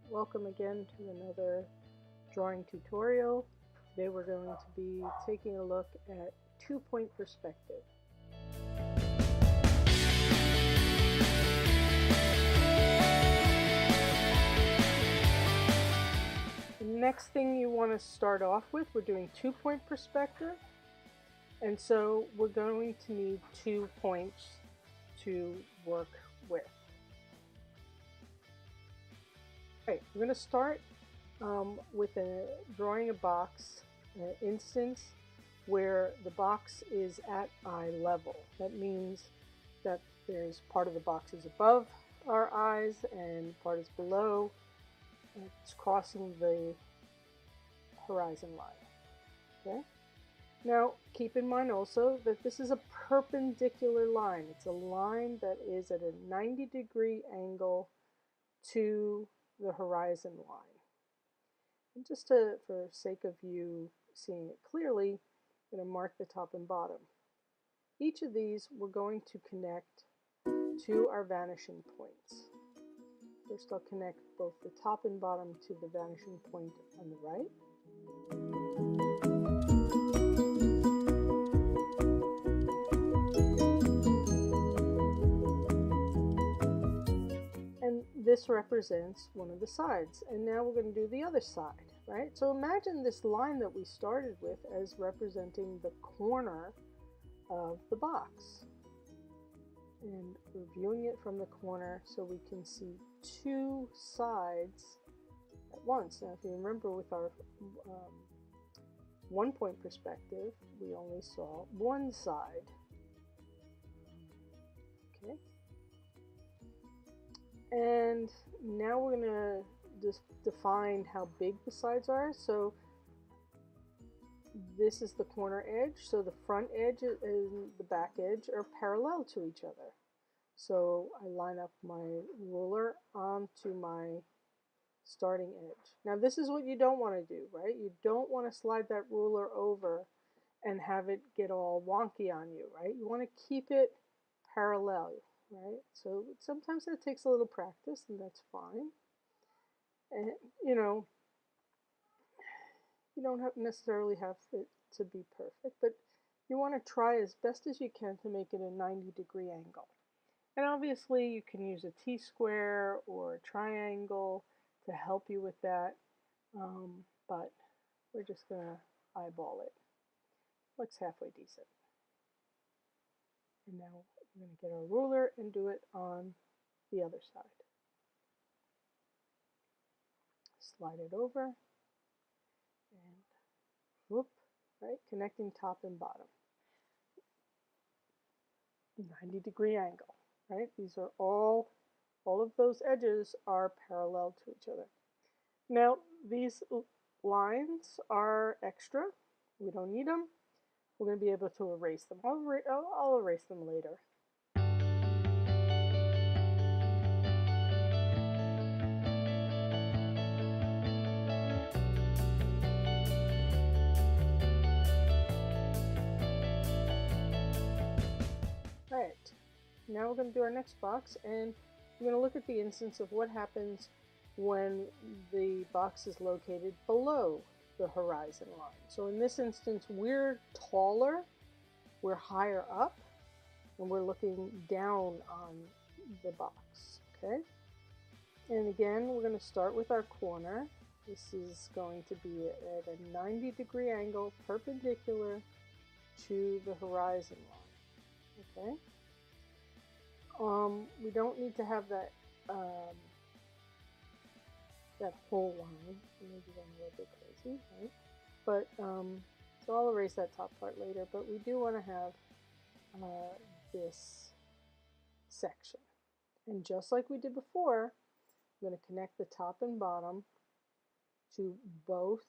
Welcome again to another drawing tutorial. Today we're going to be taking a look at two-point perspective. The next thing you want to start off with, we're doing two-point perspective. And so we're going to need 2 points to work with. Right, we're going to start with drawing a box, an instance where the box is at eye level. That means that there's part of the box is above our eyes and part is below. It's crossing the horizon line. Okay. Now keep in mind also that this is a perpendicular line. It's a line that is at a 90-degree angle to the horizon line. And just for sake of you seeing it clearly, I'm going to mark the top and bottom. Each of these we're going to connect to our vanishing points. First I'll connect both the top and bottom to the vanishing point on the right. And this represents one of the sides. And now we're going to do the other side, right? So imagine this line that we started with as representing the corner of the box. And we're viewing it from the corner so we can see two sides at once. Now if you remember with our one-point perspective, we only saw one side. Okay. And now we're going to just define how big the sides are. So this is the corner edge, so the front edge and the back edge are parallel to each other. So I line up my ruler onto my starting edge. Now this is what you don't want to do, right? You don't want to slide that ruler over and have it get all wonky on you, right? You want to keep it parallel, right? So sometimes that takes a little practice, and that's fine. And you don't necessarily have it to be perfect, but you want to try as best as you can to make it a 90-degree angle. And obviously you can use a T-square or a triangle to help you with that, but we're just going to eyeball it. Looks halfway decent. And now we're going to get our ruler and do it on the other side. Slide it over and whoop, right? Connecting top and bottom. 90-degree angle, right? These are all of those edges are parallel to each other. Now these lines are extra. We don't need them. We're going to be able to erase them. I'll erase them later. Alright, now we're going to do our next box, and we're going to look at the instance of what happens when the box is located below the horizon line. So in this instance, we're taller, we're higher up, and we're looking down on the box, okay? And again, we're going to start with our corner. This is going to be at a 90-degree angle, perpendicular to the horizon line, okay? We don't need to have that that whole line. Maybe I'm a little bit crazy, right? But so I'll erase that top part later. But we do want to have this section, and just like we did before, I'm going to connect the top and bottom to both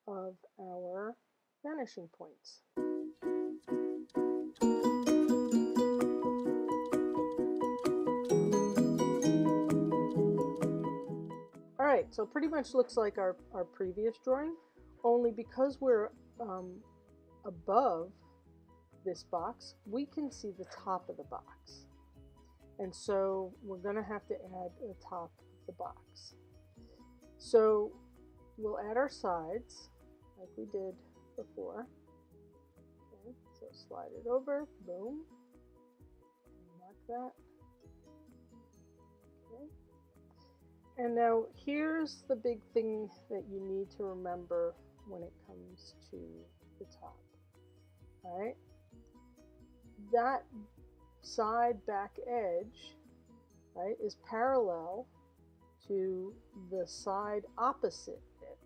of our vanishing points. Alright, so pretty much looks like our previous drawing, only because we're above this box, we can see the top of the box. And so we're going to have to add the top of the box. So we'll add our sides like we did before. Okay, so slide it over, boom, mark that. Okay. And now here's the big thing that you need to remember when it comes to the top. All right, that side back edge, right, is parallel to the side opposite it,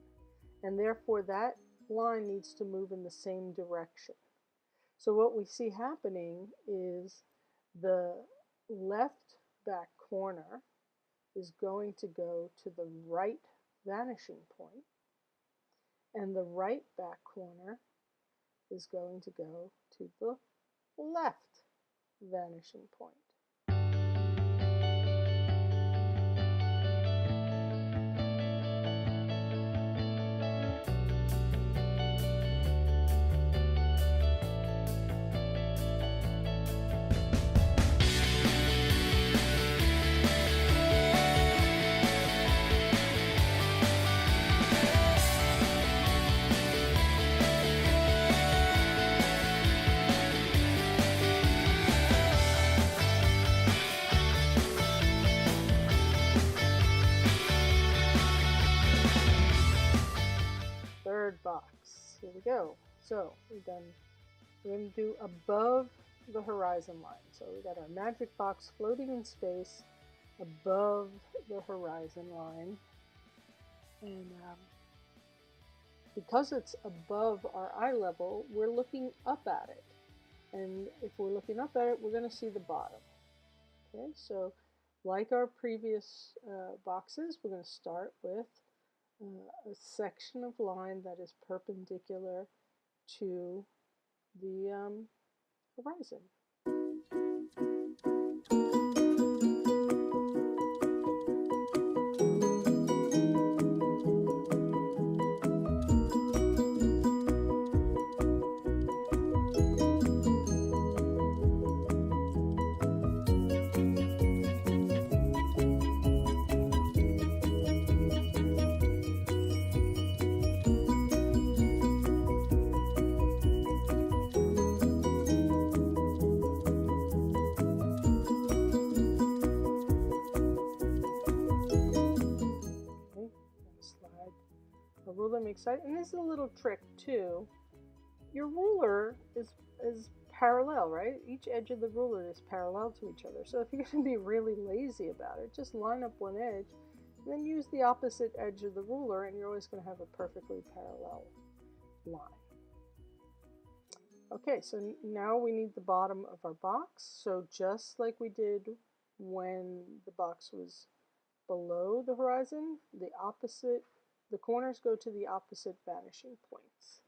and therefore that line needs to move in the same direction. So what we see happening is the left back corner is going to go to the right vanishing point, and the right back corner is going to go to the left vanishing point. Third box. Here we go. So we're going to do above the horizon line. So we got our magic box floating in space above the horizon line. And because it's above our eye level, we're looking up at it. And if we're looking up at it, we're going to see the bottom. Okay, so like our previous boxes, we're going to start with a section of line that is perpendicular to the horizon. A ruler makes side, and this is a little trick too. Your ruler is parallel, right? Each edge of the ruler is parallel to each other. So if you're going to be really lazy about it, just line up one edge, and then use the opposite edge of the ruler, and you're always going to have a perfectly parallel line. Okay, so now we need the bottom of our box. So just like we did when the box was below the horizon, the corners go to the opposite vanishing points.